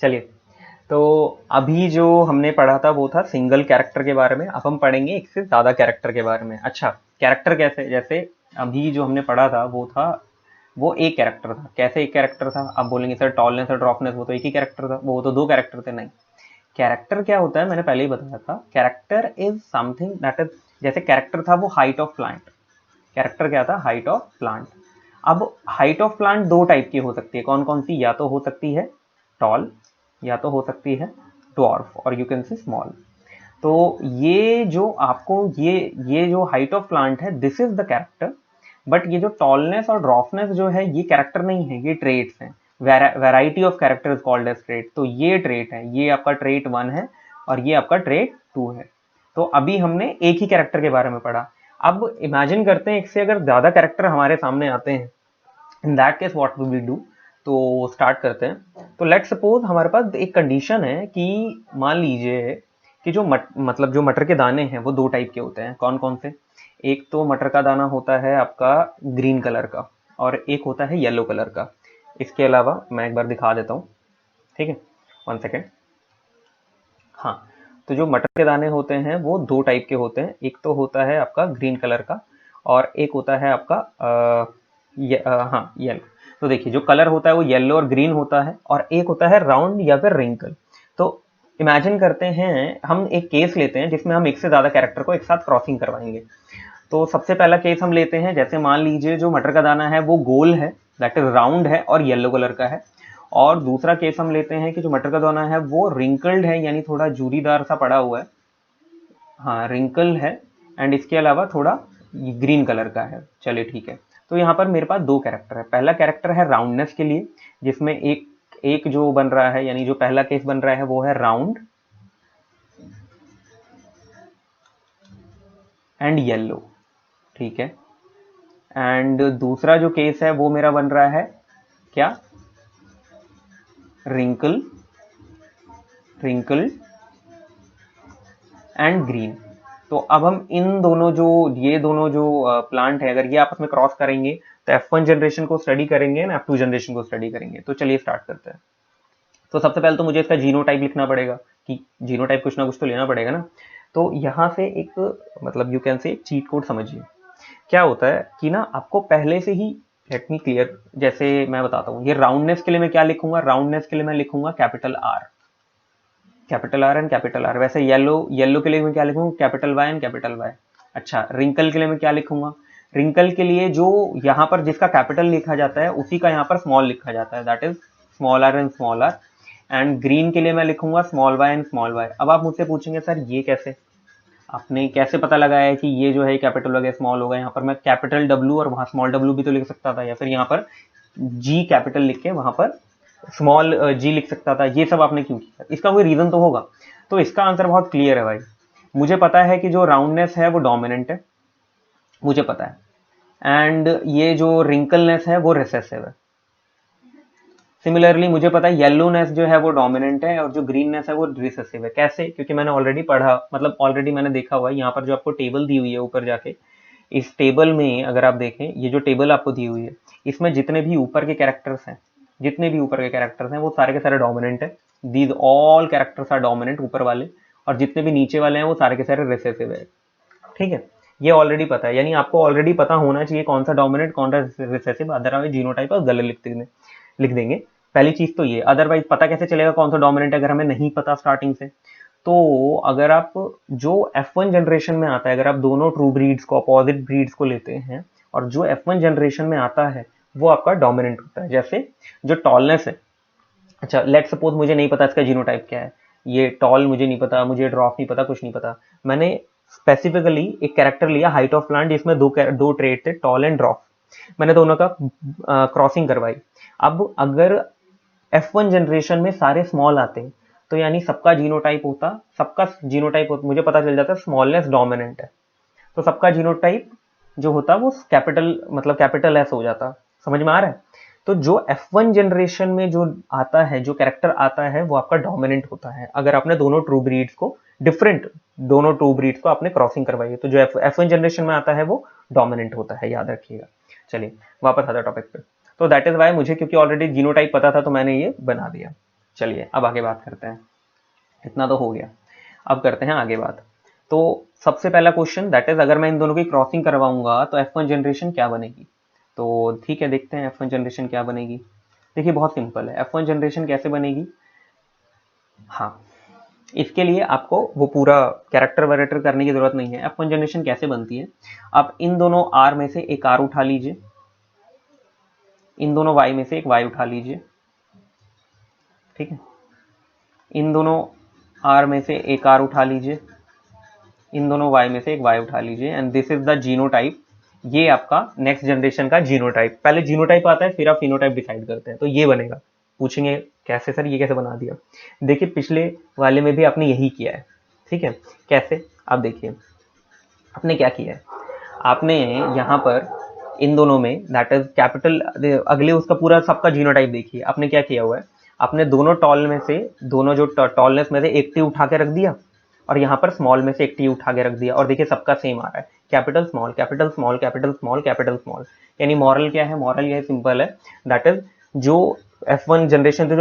चलिए, तो अभी जो हमने पढ़ा था वो था सिंगल कैरेक्टर के बारे में। अब हम पढ़ेंगे एक से ज्यादा कैरेक्टर के बारे में। अच्छा, कैरेक्टर कैसे, जैसे अभी जो हमने पढ़ा था वो था, वो एक कैरेक्टर था। कैसे एक कैरेक्टर था? आप बोलेंगे सर टॉलनेस और ड्रॉपनेस वो तो एक ही कैरेक्टर था, वो तो दो कैरेक्टर थे। नहीं, कैरेक्टर क्या होता है मैंने पहले ही बताया था। Character is something that is, जैसे कैरेक्टर था वो हाइट ऑफ प्लांट। कैरेक्टर क्या था? Height of plant. अब हाइट ऑफ प्लांट दो टाइप की हो सकती है। कौन कौन सी? या तो हो सकती है टॉल, या तो हो सकती है डॉर्फ, और यू कैन से स्मॉल। तो ये जो आपको ये जो हाइट ऑफ प्लांट है, this is the character. But ये जो टॉलनेस और ड्रॉफनेस जो है, ये कैरेक्टर नहीं है, ये ट्रेट्स हैं। Variety of character is called as trait. तो ये ट्रेट है, ये आपका ट्रेट 1 है और ये आपका ट्रेट 2 है। तो अभी हमने एक ही कैरेक्टर के बारे में पढ़ा। अब इमेजिन करते हैं, एक से अगर ज्यादा कैरेक्टर हमारे सामने आते हैं, in that case what will we do. तो स्टार्ट करते हैं। तो लेट सपोज हमारे पास एक कंडीशन है कि मान लीजिए कि जो मतलब जो मटर के दाने हैं वो दो टाइप के होते हैं। कौन कौन से? एक तो मटर का दाना होता है आपका ग्रीन कलर का, और एक होता है येलो कलर का। इसके अलावा मैं एक बार दिखा देता हूँ, ठीक है, 1 सेकेंड। हाँ, तो जो मटर के दाने होते हैं वो दो टाइप के होते हैं। एक तो होता है आपका ग्रीन कलर का, और एक होता है आपका हाँ, येलो। तो देखिए, जो कलर होता है वो येलो और ग्रीन होता है, और एक होता है राउंड या फिर रिंकल। तो इमेजिन करते हैं, हम एक केस लेते हैं जिसमें हम एक से ज्यादा कैरेक्टर को एक साथ क्रॉसिंग करवाएंगे। तो सबसे पहला केस हम लेते हैं, जैसे मान लीजिए जो मटर का दाना है वो गोल है, दैट इज राउंड है और येलो कलर का है। और दूसरा केस हम लेते हैं कि जो मटर का दाना है वो रिंकल्ड है, यानी थोड़ा जूरीदार सा पड़ा हुआ है। हाँ, रिंकल है, एंड इसके अलावा थोड़ा ग्रीन कलर का है। चलिए ठीक है। तो यहाँ पर मेरे पास दो कैरेक्टर है। पहला कैरेक्टर है राउंडनेस के लिए, जिसमें एक एक जो बन रहा है, यानी जो पहला केस बन रहा है वो है राउंड एंड येलो, ठीक है। एंड दूसरा जो केस है वो मेरा बन रहा है क्या? Wrinkle, wrinkle and green. तो अब हम इन दोनों जो, ये दोनों जो प्लांट है, अगर ये आपस में क्रॉस करेंगे तो F1 जनरेशन को स्टडी करेंगे ना F2 जनरेशन को स्टडी करेंगे। तो चलिए स्टार्ट करते हैं। तो सबसे पहले तो मुझे इसका जीनोटाइप लिखना पड़ेगा, कि जीनोटाइप कुछ ना कुछ तो लेना पड़ेगा ना। तो यहाँ से एक, मतलब you can say cheat code समझिए। क्या होता है कि ना आपको पहले से ही, लेट मी क्लियर, जैसे मैं बताता हूँ, ये राउंडनेस के लिए मैं क्या लिखूंगा? राउंडनेस के लिए मैं लिखूंगा capital R, capital R and capital R. वैसे येलो, येलो के लिए मैं क्या लिखूंगा? Capital Y and capital Y. अच्छा, रिंकल के लिए मैं क्या लिखूंगा? रिंकल के लिए जो यहाँ पर जिसका कैपिटल लिखा जाता है उसी का यहाँ पर स्मॉल लिखा जाता है, that is small R and small R. And green के लिए मैं लिखूंगा small Y and small Y. अब आप मुझसे पूछेंगे सर ये कैसे, आपने कैसे पता लगाया है कि ये जो है कैपिटल हो गया स्मॉल होगा? यहाँ पर मैं कैपिटल डब्ल्यू और वहां स्मॉल डब्ल्यू भी तो लिख सकता था, या फिर यहाँ पर जी कैपिटल लिख के वहां पर स्मॉल जी लिख सकता था। ये सब आपने क्यों किया? इसका कोई रीजन तो होगा। तो इसका आंसर बहुत क्लियर है भाई। मुझे पता है कि जो राउंडनेस है वो डोमिनेंट है, मुझे पता है। एंड ये जो रिंकलनेस है वो रिसेसिव है। सिमिलरली मुझे पता है येलोनेस जो है वो डोमिनेंट है, और जो ग्रीननेस है वो रिसेसिव है। कैसे? क्योंकि मैंने ऑलरेडी पढ़ा, मतलब ऑलरेडी मैंने देखा हुआ है। यहाँ पर जो आपको टेबल दी हुई है ऊपर जाके, इस टेबल में अगर आप देखें, ये जो टेबल आपको दी हुई है, इसमें जितने भी ऊपर के कैरेक्टर्स हैं, जितने भी ऊपर के कैरेक्टर्स हैं वो सारे के सारे डोमिनेंट है। These all characters are dominant, ऊपर वाले। और जितने भी नीचे वाले हैं वो सारे के सारे रिसेसिव है, ठीक है। ये ऑलरेडी पता है, यानी आपको ऑलरेडी पता होना चाहिए कौन सा डोमिनेंट कौन सा रिसेसिव, अदरवाइज जीनोटाइप और गलत लिख देंगे। पहली चीज तो ये। अदरवाइज पता कैसे चलेगा कौन सा डोमिनेंट है अगर हमें नहीं पता स्टार्टिंग से? तो अगर आप जो F1 जनरेशन में आता है, अगर आप दोनों ट्रू ब्रीड्स को, अपोजिट ब्रीड्स को लेते हैं, और जो F1 जनरेशन में आता है वो आपका डोमिनेंट होता है। जैसे जो टॉलनेस है, अच्छा लेट सपोज मुझे नहीं पता इसका जीनोटाइप क्या है, ये टॉल मुझे नहीं पता, मुझे ड्रॉप नहीं पता, कुछ नहीं पता। मैंने स्पेसिफिकली एक कैरेक्टर लिया हाइट ऑफ प्लांट, जिसमें दो ट्रेट थे, टॉल एंड ड्रॉप। मैंने दोनों का क्रॉसिंग करवाई। अब अगर F1 जनरेशन में सारे स्मॉल आते, तो यानी सबका जीनोटाइप होता, मुझे पता चल जाता स्मॉलनेस डोमिनेंट है। तो सबका जीनोटाइप जो होता वो कैपिटल, मतलब कैपिटल एस हो जाता। समझ में आ रहा है? तो जो F1 जनरेशन में जो आता है, जो कैरेक्टर आता है वो आपका डोमिनेंट होता है, अगर आपने दोनों ट्रू ब्रीड्स को, डिफरेंट दोनों ट्रू ब्रीड्स को आपने क्रॉसिंग करवाई है, तो जो F1 जनरेशन में आता है वो डोमिनेंट होता है, याद रखिएगा। चलिए वापस आता टॉपिक पे। तो दैट इज वाई मुझे, क्योंकि ऑलरेडी जीनोटाइप पता था तो मैंने ये बना दिया। चलिए अब आगे बात करते हैं, इतना तो हो गया। अब करते हैं आगे बात। तो सबसे पहला क्वेश्चन दैट इज, अगर मैं इन दोनों की क्रॉसिंग करवाऊंगा तो F1 जनरेशन क्या बनेगी। तो ठीक है, देखते हैं F1 जनरेशन क्या बनेगी। देखिए बहुत सिंपल है, F1 जनरेशन कैसे बनेगी। हाँ, इसके लिए आपको वो पूरा कैरेक्टर वैरेक्टर करने की जरूरत नहीं है। F1 जनरेशन कैसे बनती है, आप इन दोनों R में से एक R उठा लीजिए, इन दोनों Y में से एक Y उठा लीजिए, ठीक है, इन दोनों R में से एक R उठा लीजिए, इन दोनों Y में से एक Y उठा लीजिए, and this is the genotype. ये आपका नेक्स्ट जनरेशन का जीनोटाइप। पहले जीनोटाइप आता है, फिर आप फिनोटाइप डिसाइड करते हैं। तो ये बनेगा। पूछेंगे कैसे सर, ये कैसे बना दिया। देखिए पिछले वाले में भी आपने यही किया है, ठीक है। कैसे, आप देखिए आपने क्या किया है, आपने यहाँ पर इन दोनों में दैट इज कैपिटल, अगले उसका पूरा सबका जीनोटाइप देखिए। आपने क्या किया हुआ है, आपने दोनों टॉल में से, दोनों जो टॉलनेस में से एक टी उठा के रख दिया, और यहाँ पर स्मॉल में से एक टी उठा के रख दिया, और देखिए सबका सेम आ रहा है, capital small capital small capital small capital small. यानी मॉरल क्या है, मॉरल यह सिंपल है, दैट इज जो F1 जनरेशन थी,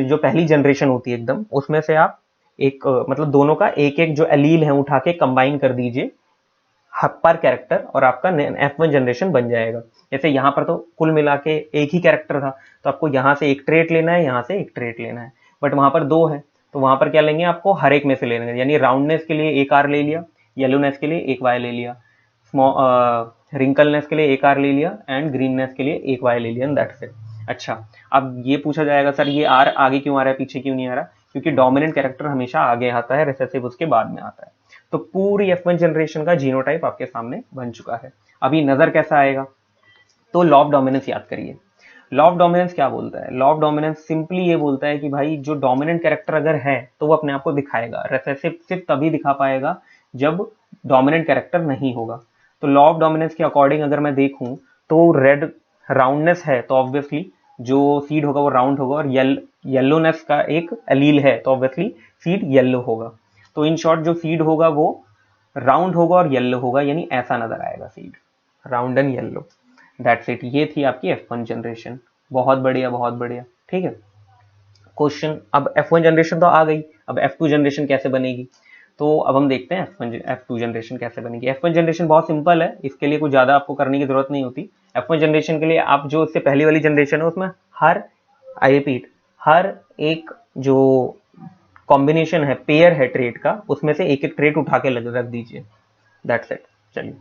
जो पहली जनरेशन होती है एकदम, उसमें से आप एक मतलब दोनों का एक एक जो एलील है उठा के कंबाइन कर दीजिए पर कैरेक्टर, और आपका F1 जनरेशन बन जाएगा। जैसे यहाँ पर तो कुल मिला के एक ही कैरेक्टर था, तो आपको यहाँ से एक ट्रेट लेना है, यहाँ से एक ट्रेट लेना है, बट वहां पर दो है, तो वहां पर क्या लेंगे, आपको हर एक में से लेना है। यानी राउंडनेस के लिए एक आर ले लिया, येलोनेस के लिए एक वाई ले लिया, रिंकलनेस के लिए एक आर ले लिया, एंड ग्रीननेस के लिए एक वाई ले लिया, दैट्स इट। अच्छा, अब ये पूछा जाएगा सर ये आर आगे क्यों आ रहा है, पीछे क्यों नहीं आ रहा, क्योंकि डोमिनेंट कैरेक्टर हमेशा आगे आता है, रिसेसिव उसके बाद में आता है। तो पूरी F1 जनरेशन का जीनोटाइप आपके सामने बन चुका है। अभी नजर कैसा आएगा, तो लॉ ऑफ डोमिनेंस याद करिए। लॉ ऑफ डोमिनेंस क्या बोलता है, लॉ ऑफ डोमिनेंस सिंपली ये बोलता है कि भाई जो डोमिनेंट कैरेक्टर अगर है तो वो अपने आप को दिखाएगा, रिसेसिव सिर्फ तभी दिखा पाएगा जब डोमिनेंट कैरेक्टर नहीं होगा। तो लॉ ऑफ डोमिनेंस के अकॉर्डिंग अगर मैं देखूं तो रेड राउंडनेस है तो ऑब्वियसली जो सीड होगा वो राउंड होगा, और येलोनेस का एक एलील है तो ऑब्वियसली सीड येलो होगा। तो इन शॉर्ट जो सीड होगा वो राउंड होगा और येलो होगा, यानी ऐसा नजर आएगा seed, round and yellow. That's it, ये थी आपकी F1 जनरेशन। बहुत बढ़िया बहुत बढ़िया, ठीक है। क्वेश्चन, अब F1 जनरेशन तो आ गई, अब F2 जनरेशन कैसे बनेगी। तो अब हम देखते हैं F2 जनरेशन कैसे बनेगी। F1 जनरेशन बहुत सिंपल है, इसके लिए कुछ ज़्यादा आपको करने की जरूरत नहीं होती। F1 जनरेशन के लिए आप जो इससे पहली वाली जनरेशन है उसमें हर, आई रिपीट, हर एक जो कॉम्बिनेशन है, पेयर है ट्रेड का, उसमें से एक एक ट्रेड उठा के रख दीजिए, दैट्स इट। चलिए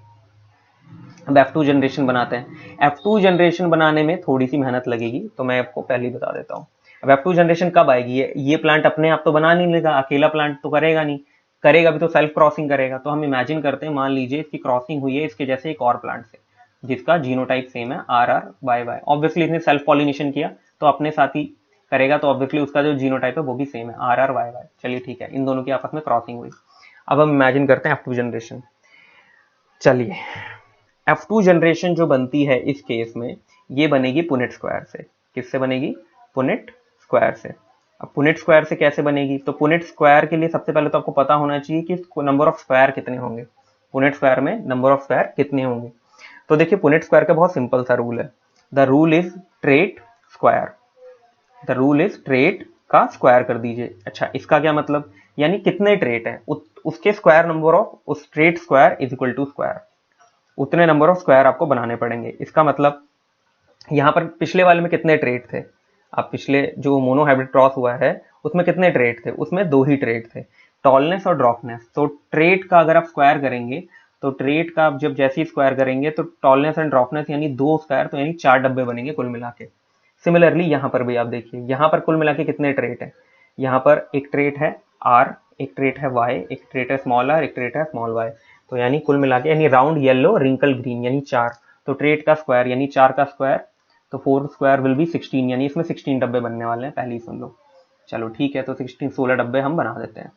अब F2 जनरेशन बनाते हैं। F2 जनरेशन बनाने में थोड़ी सी मेहनत लगेगी, तो मैं आपको पहले ही बता देता हूँ। अब F2 जनरेशन कब आएगी, ये प्लांट अपने आप तो बना नहीं लेगा, अकेला प्लांट तो करेगा नहीं, करेगा भी तो सेल्फ क्रॉसिंग करेगा। तो हम इमेजिन करते हैं, मान लीजिए इसकी क्रॉसिंग हुई है इसके जैसे एक और प्लांट से, जिसका जीनोटाइप सेम है R R Y Y. Obviously इसने सेल्फ पॉलिनेशन किया तो अपने साथ ही करेगा, तो ऑब्वियसली उसका जो जीनोटाइप है वो भी सेम है आर आर वाई वाई। चलिए ठीक है, इन दोनों की आपस में क्रॉसिंग हुई। अब हम इमेजिन करते हैं F2 जनरेशन। चलिए F2 जनरेशन जो बनती है इस केस में, ये बनेगी पुनेट स्क्वायर से। किससे बनेगी, पुनेट स्क्वायर से। अब पुनेट स्क्वायर से कैसे बनेगी, तो पुनेट स्क्वायर के लिए सबसे पहले तो आपको पता होना चाहिए कि नंबर ऑफ स्क्वायर कितने होंगे, पुनेट स्क्वायर में नंबर ऑफ स्क्वायर कितने होंगे। तो देखिए पुनेट स्क्वायर का बहुत सिंपल सा रूल है, the rule is trait square, the rule is trait का स्क्वायर कर दीजिए। अच्छा, इसका क्या मतलब, यानी कितने ट्रेट है उसके स्क्वायर नंबर ऑफ उस trait square is equal to square, उतने नंबर ऑफ स्क्वायर आपको बनाने पड़ेंगे। इसका मतलब यहाँ पर पिछले वाले में कितने ट्रेट थे, आप पिछले जो मोनोहाइब्रिड क्रॉस हुआ है उसमें कितने ट्रेट थे, उसमें दो ही ट्रेट थे, टॉलनेस और ड्रॉपनेस। तो ट्रेट का अगर आप स्क्वायर करेंगे, तो ट्रेट का आप जब जैसे ही स्क्वायर करेंगे तो टॉलनेस एंड ड्रॉपनेस यानी दो स्क्वायर, तो यानी 4 डब्बे बनेंगे कुल मिला के। सिमिलरली यहाँ पर भी आप देखिए, यहाँ पर कुल मिला के कितने ट्रेट है, यहाँ पर एक ट्रेट है आर, एक ट्रेट है वाई, एक ट्रेट है स्मॉल आर, एक ट्रेट है स्मॉल वाई। तो यानी कुल मिला के यानी राउंड येलो रिंकल ग्रीन यानी 4, तो ट्रेट का स्क्वायर यानी 4 का स्क्वायर, तो 4 स्क्वायर विल बी 16, यानी इसमें 16 डब्बे बनने वाले हैं, पहले ही सुन लो। चलो ठीक है, तो 16 डब्बे हम बना देते हैं।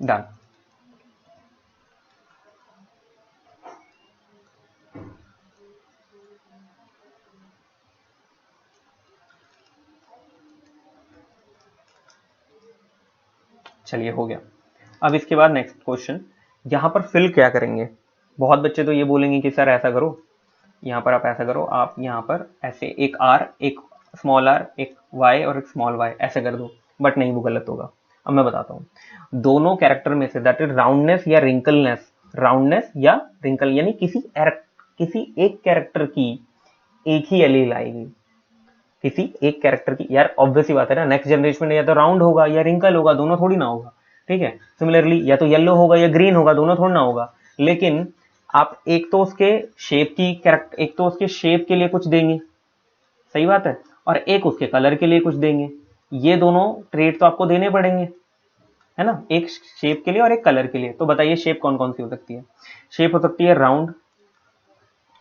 डन। चलिए हो गया। अब इसके बाद नेक्स्ट क्वेश्चन, यहाँ पर फिल क्या करेंगे, बहुत बच्चे तो ये बोलेंगे कि सर ऐसा करो, यहाँ पर आप ऐसा करो, आप यहाँ पर ऐसे एक आर, एक स्मॉल आर, एक वाई और एक स्मॉल वाई ऐसे कर दो, बट नहीं, वो गलत होगा। अब मैं बताता हूँ, दोनों कैरेक्टर में से दैट इज राउंडनेस या रिंकलनेस, राउंडनेस या रिंकल, यानी किसी एक कैरेक्टर की एक ही एलील आएगी, किसी एक कैरेक्टर की। यार ऑब्वियस ही बात है ना, नेक्स्ट जनरेशन में या तो राउंड होगा या रिंकल होगा, दोनों थोड़ी ना होगा, ठीक है। सिमिलरली या तो येलो होगा या ग्रीन होगा, दोनों थोड़ी ना होगा। लेकिन आप एक तो उसके शेप की कैरेक्टर, एक तो उसके शेप के लिए कुछ देंगे, सही बात है, और एक उसके कलर के लिए कुछ देंगे। ये दोनों ट्रेड तो आपको देने पड़ेंगे, है ना, एक शेप के लिए और एक कलर के लिए। तो बताइए शेप कौन कौन सी हो सकती है। शेप हो सकती है राउंड,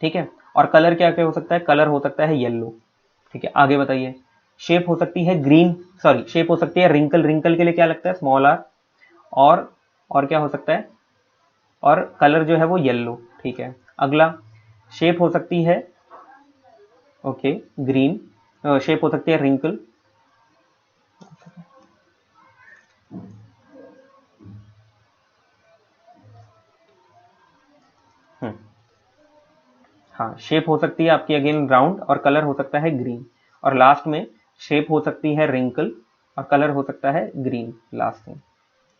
ठीक है, और कलर क्या क्या हो सकता है, कलर हो सकता है येलो, ठीक है। आगे बताइए, शेप हो सकती है ग्रीन, सॉरी शेप हो सकती है रिंकल, रिंकल के लिए क्या लगता है, स्मॉल आर, और क्या हो सकता है, और कलर जो है वो येलो, ठीक है। अगला शेप हो सकती है, ओके, ग्रीन, शेप हो सकती है रिंकल, हाँ, शेप हो सकती है आपकी अगेन राउंड, और कलर हो सकता है ग्रीन, और लास्ट में शेप हो सकती है रिंकल और कलर हो सकता है ग्रीन लास्ट में।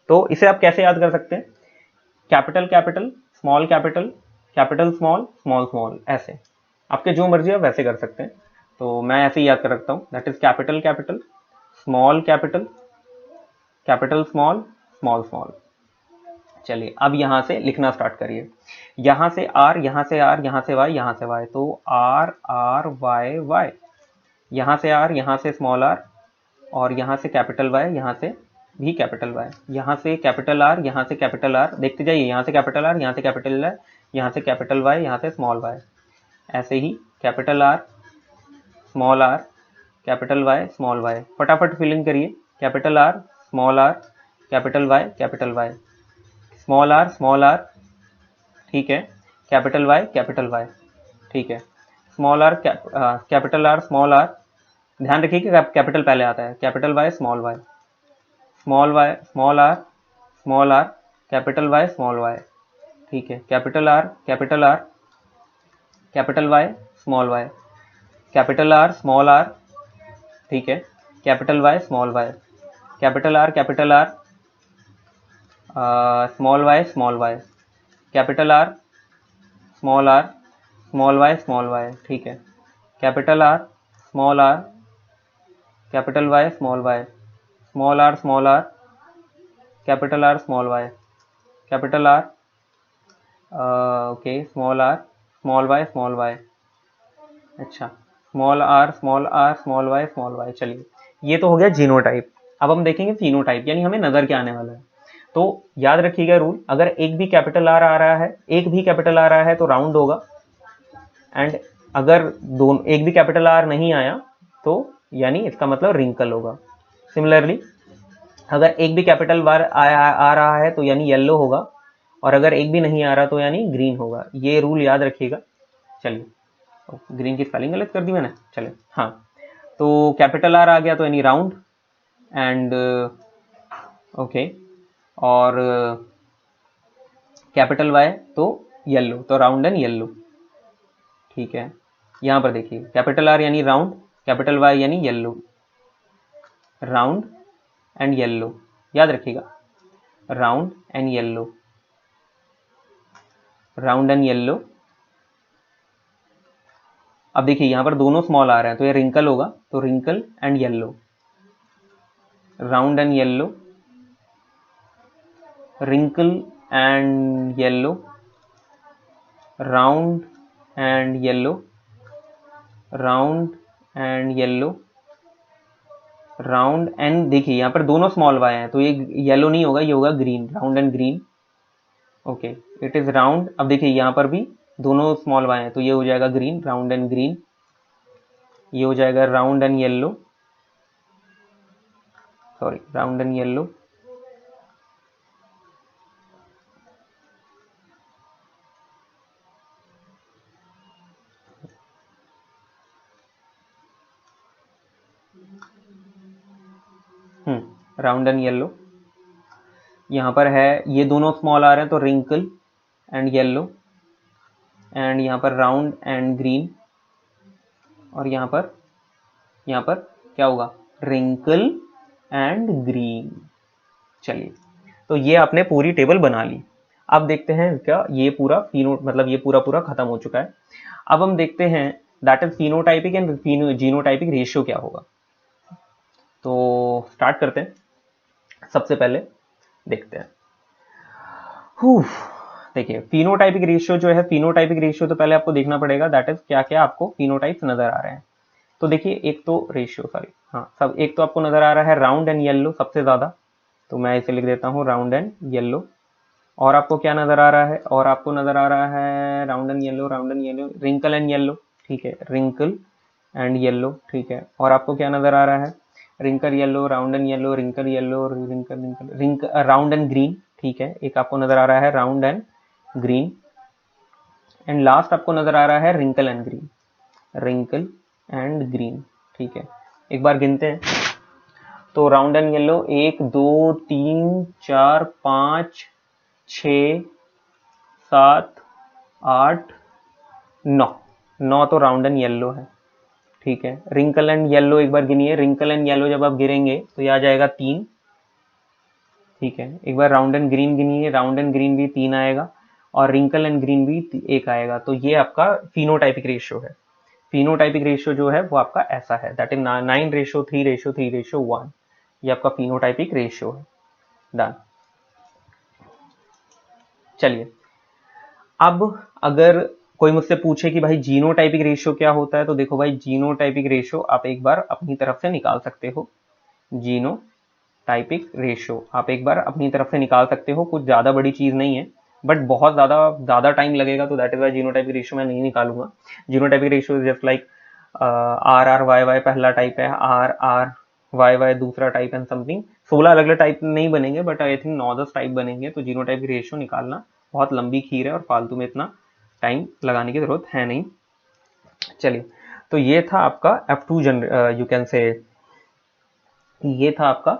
तो इसे आप कैसे याद कर सकते हैं, capital capital, small capital, capital small, small small, ऐसे आपके जो मर्जी आप वैसे कर सकते हैं। तो मैं ऐसे ही याद कर रखता हूँ, that is capital capital, small capital, capital small, small small. चलिए अब यहाँ से लिखना स्टार्ट करिए, यहाँ से आर, यहाँ से आर, यहाँ से वाई, यहाँ से वाई, तो आर आर वाई वाई, यहाँ से आर, यहाँ से स्मॉल आर, और यहाँ से कैपिटल वाई, यहाँ से भी कैपिटल वाई, यहाँ से कैपिटल आर, यहाँ से कैपिटल आर, देखते जाइए, यहाँ से कैपिटल आर, यहाँ से कैपिटल आर, यहाँ से कैपिटल वाई, यहाँ से स्मॉल वाई, ऐसे ही capital R, small R, capital Y, small Y, फटाफट फिलिंग करिए, capital R, small R, capital Y, capital Y, small R, ठीक है, कैपिटल वाई, ठीक है, small R, capital R, small R, ध्यान रखिए कि कैपिटल पहले आता है, capital Y, small Y, small R, small R, capital Y, small Y, ठीक है, capital R, capital Y, small Y, capital R, small R, ठीक है, capital Y, small Y, capital R, small Y, capital R, small Y, ठीक है, capital R, small R, capital Y, small Y, small R, capital R, small Y, capital R, okay, small Y, अच्छा, small R, small Y. चलिए ये तो हो गया genotype. अब हम देखेंगे फिनोटाइप, यानी हमें नजर क्या आने वाला है। तो याद रखिएगा रूल, अगर एक भी कैपिटल आर आ रहा है, एक भी कैपिटल आ रहा है तो राउंड होगा, एंड अगर दोनों एक भी कैपिटल आर नहीं आया तो यानी इसका मतलब रिंकल होगा। सिमिलरली अगर एक भी कैपिटल बार आ रहा है तो यानी येलो होगा, और अगर एक भी नहीं आ रहा तो यानी ग्रीन होगा। ये रूल याद रखिएगा। चलिए, ग्रीन की स्पेलिंग गलत कर दी मैंने, चलिए हाँ, तो कैपिटल आर आ गया तो यानी राउंड, एंड ओके, और कैपिटल वाई तो येलो, तो राउंड एंड येलो, ठीक है। यहाँ पर देखिए, कैपिटल आर यानी राउंड, कैपिटल वाई यानी येलो, राउंड एंड येलो, याद रखिएगा, round and yellow, round and yellow. अब देखिए यहाँ पर दोनों स्मॉल आ रहे हैं तो ये रिंकल होगा, तो wrinkle and yellow, round and yellow, wrinkle and yellow, round and yellow, round and yellow, round and, देखिए यहाँ पर दोनों स्मॉल वाई हैं तो ये येलो नहीं होगा, ये होगा green, round and green, okay, it is round. अब देखिए यहाँ पर भी दोनों स्मॉल वाई हैं तो ये हो जाएगा ग्रीन, राउंड एंड ग्रीन, ये हो जाएगा round and yellow, sorry round and yellow, round and yellow, यहाँ पर है ये दोनों स्मॉल आर हैं तो रिंकल एंड येलो, एंड यहाँ पर राउंड एंड ग्रीन, और यहाँ पर क्या होगा, रिंकल एंड ग्रीन। चलिए, तो ये आपने पूरी टेबल बना ली। अब देखते हैं क्या ये पूरा फिनो मतलब ये पूरा खत्म हो चुका है। अब हम देखते हैं that is phenotypic and genotypic ratio क्या होगा। तो स्टार्ट करते हैं। सबसे पहले देखते हैं, देखिए फिनोटाइपिक रेशियो जो है, फिनोटाइपिक रेशियो तो पहले आपको देखना पड़ेगा दैट इज क्या क्या आपको फिनोटाइप्स नजर आ रहे हैं। तो देखिए एक तो रेशियो सब एक तो आपको नजर आ रहा है राउंड एंड येलो सबसे ज्यादा, तो मैं इसे लिख देता हूँ राउंड एंड येलो। और आपको क्या नजर आ रहा है, और आपको नजर आ रहा है round and yellow, wrinkle and yellow, ठीक है, रिंकल एंड येलो, ठीक है। और आपको क्या नजर आ रहा है, wrinkle yellow, round and yellow, wrinkle yellow, wrinkle round and green, ठीक है। एक आपको नजर आ रहा है round and green, and last आपको नजर आ रहा है wrinkle and green, wrinkle and green, ठीक है। एक बार गिनते हैं, तो राउंड एंड येलो 1 2 3 4 5 6 7 8 9 तो राउंड एंड येलो है, ठीक है। रिंकल एंड येलो एक बार गिनिए, रिंकल एंड येलो जब आप गिरेंगे तो ये आ जाएगा 3, ठीक है। एक बार राउंड एंड ग्रीन गिनिए, राउंड एंड ग्रीन भी 3 आएगा, और रिंकल एंड ग्रीन भी 1 आएगा। तो ये आपका फिनोटाइपिक रेशियो है। फिनोटाइपिक रेशियो जो है वो आपका ऐसा है, दैट इज 9:3:3:1। ये आपका फिनोटाइपिक रेशियो है। डन। चलिए, अब अगर कोई मुझसे पूछे कि भाई जीनोटाइपिक रेशियो क्या होता है, तो देखो भाई जीनोटाइपिक रेशियो आप एक बार अपनी तरफ से निकाल सकते हो। जीनोटाइपिक रेशियो आप एक बार अपनी तरफ से निकाल सकते हो, कुछ ज्यादा बड़ी चीज नहीं है, बट बहुत ज्यादा टाइम लगेगा, तो that is why genotypic ratio मैं नहीं निकालूंगा। Genotypic ratio is just like R R Y Y पहला टाइप है, आर आर वाई वाई दूसरा टाइप एंड समथिंग 16 अलग अलग टाइप नहीं बनेंगे, बट आई थिंक 9-10 टाइप बनेंगे। तो जीनोटाइपिक रेशियो निकालना बहुत लंबी खीर है और फालतू में इतना टाइम लगाने की जरूरत है नहीं। चलिए, तो ये था आपका F2 यू कैन से, ये था आपका।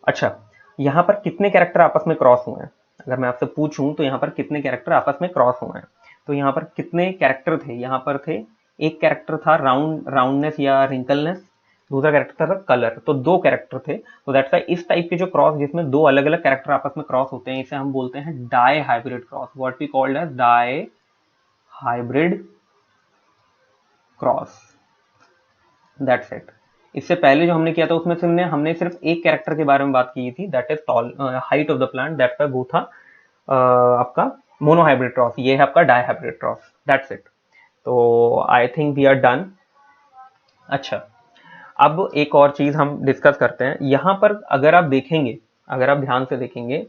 अच्छा, यहाँ पर कितने कैरेक्टर आपस में क्रॉस हुए हैं, अगर मैं आपसे पूछूं तो यहाँ पर कितने कैरेक्टर आपस में क्रॉस हुए हैं, तो यहाँ पर कितने कैरेक्टर थे, यहाँ पर थे एक कैरेक्टर था राउंडनेस या रिंकलनेस, दूसरा कैरेक्टर था कलर, तो 2 कैरेक्टर थे। तो दैट्स व्हाई इस टाइप के जो क्रॉस जिसमें 2 अलग अलग कैरेक्टर आपस में क्रॉस होते हैं, इसे हम बोलते हैं dihybrid cross, what we called as dihybrid cross. That's it. इससे पहले जो हमने किया था उसमें से हमने सिर्फ एक कैरेक्टर के बारे में बात की थी, that is tall height of the plant, that पर वो था आपका मोनोहाइब्रिड क्रॉस, ये है आपका डाईहाइब्रिड क्रॉस। That's it. तो I think we are done. अच्छा, अब एक और चीज हम डिस्कस करते हैं। यहाँ पर अगर आप देखेंगे, अगर आप ध्यान से देखेंगे,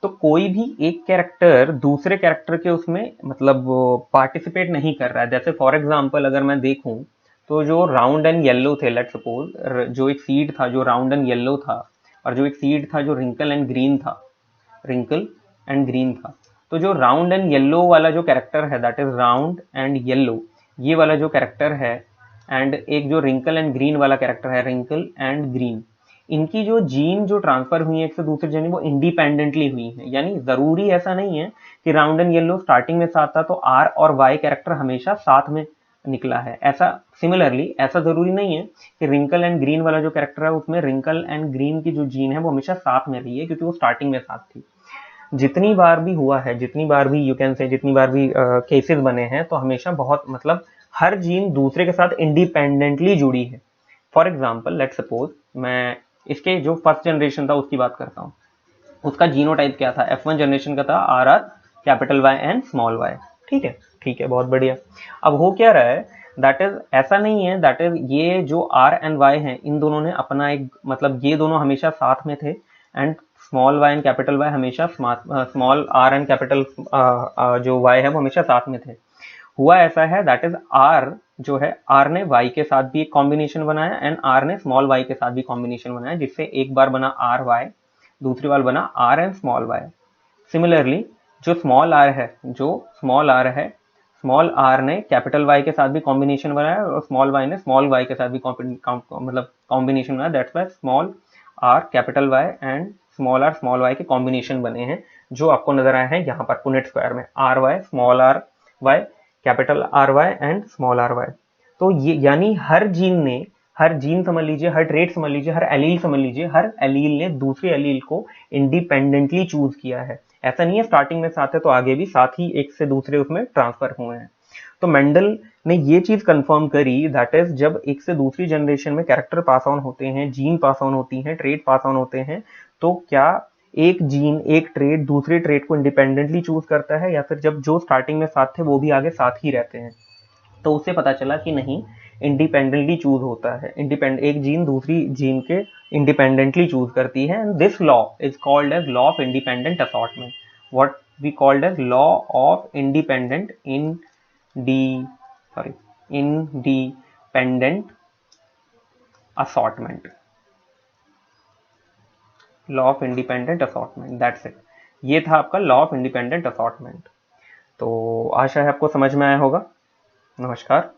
तो कोई भी एक कैरेक्टर दूसरे कैरेक्टर के उसमें मतलब पार्टिसिपेट नहीं कर रहा है। जैसे फॉर एग्जांपल अगर मैं देखूं, तो जो राउंड एंड येलो थे, लेट्स सपोज जो एक सीड था जो राउंड एंड येलो था, और जो एक सीड था जो रिंकल एंड ग्रीन था, रिंकल एंड ग्रीन था, तो जो राउंड एंड येलो वाला जो कैरेक्टर है, that is round and yellow, ये वाला जो कैरेक्टर है, एंड एक जो रिंकल एंड ग्रीन वाला कैरेक्टर है, रिंकल एंड ग्रीन, इनकी जो जीन जो ट्रांसफर हुई है एक से दूसरे जीन वो इंडिपेंडेंटली हुई है। यानी जरूरी ऐसा नहीं है कि राउंड एंड येलो स्टार्टिंग में साथ था तो आर और वाई कैरेक्टर हमेशा साथ में निकला है, ऐसा सिमिलरली ऐसा जरूरी नहीं है कि रिंकल एंड ग्रीन वाला जो कैरेक्टर है उसमें रिंकल एंड ग्रीन की जो जीन है वो हमेशा साथ में रही है, क्योंकि वो स्टार्टिंग में साथ थी। जितनी बार भी हुआ है, जितनी बार भी यू कैन से, जितनी बार भी केसेस बने हैं, तो हमेशा बहुत मतलब हर जीन दूसरे के साथ इंडिपेंडेंटली जुड़ी है। फॉर एग्जाम्पल लेट सपोज मैं इसके जो फर्स्ट जनरेशन था उसकी बात करता हूँ, उसका जीनोटाइप क्या था, F1 जनरेशन का था R R capital Y and small Y, ठीक है, ठीक है, बहुत बढ़िया। अब हो क्या रहा है, दैट इज ऐसा नहीं है, दैट इज ये जो आर एंड वाई है इन दोनों ने अपना एक मतलब ये दोनों हमेशा साथ में थे, and small Y and capital Y हमेशा स्मॉल आर एंड कैपिटल जो वाई है वो हमेशा साथ में थे। हुआ ऐसा है, दैट इज आर जो है, आर ने वाई के साथ भी एक कॉम्बिनेशन बनाया एंड आर ने स्मॉल वाई के साथ भी कॉम्बिनेशन बनाया, जिससे एक बार बना आर वाई, दूसरी बार बना R and small Y. Similarly जो स्मॉल आर है, स्मॉल आर ने कैपिटल वाई के साथ भी कॉम्बिनेशन बनाया और स्मॉल वाई ने स्मॉल वाई के साथ भी मतलब कॉम्बिनेशन बनाया, that's why small R capital Y and small y के कॉम्बिनेशन बने हैं, जो आपको नजर आए हैं यहाँ पर पुनेट स्क्वायर में, R Y small R Y capital R Y and small R Y. तो ये यानी हर जीन समझ लीजिए, हर ट्रेट समझ लीजिए, हर एलील समझ लीजिए, हर एलील ने दूसरे एलील को इंडिपेंडेंटली चूज किया है। ऐसा नहीं है स्टार्टिंग में साथ है तो आगे भी साथ ही एक से दूसरे उसमें ट्रांसफर हुए हैं। तो मेंडल ने ये चीज कंफर्म करी, दैट इज जब एक से दूसरी जनरेशन में कैरेक्टर पास ऑन होते हैं, जीन पास ऑन होती हैं, ट्रेट पास ऑन होते हैं, तो क्या एक जीन एक ट्रेट दूसरे ट्रेट को इंडिपेंडेंटली चूज करता है, या फिर जब जो स्टार्टिंग में साथ थे वो भी आगे साथ ही रहते हैं। तो उससे पता चला कि नहीं, इंडिपेंडेंटली चूज होता है, एक जीन दूसरी जीन के इंडिपेंडेंटली चूज करती है। And this law is called as law of independent assortment, what we called as law of independent independent assortment, law of independent assortment, that's it. ये था आपका लॉ ऑफ इंडिपेंडेंट असॉर्टमेंट। तो आशा है आपको समझ में आया होगा। नमस्कार।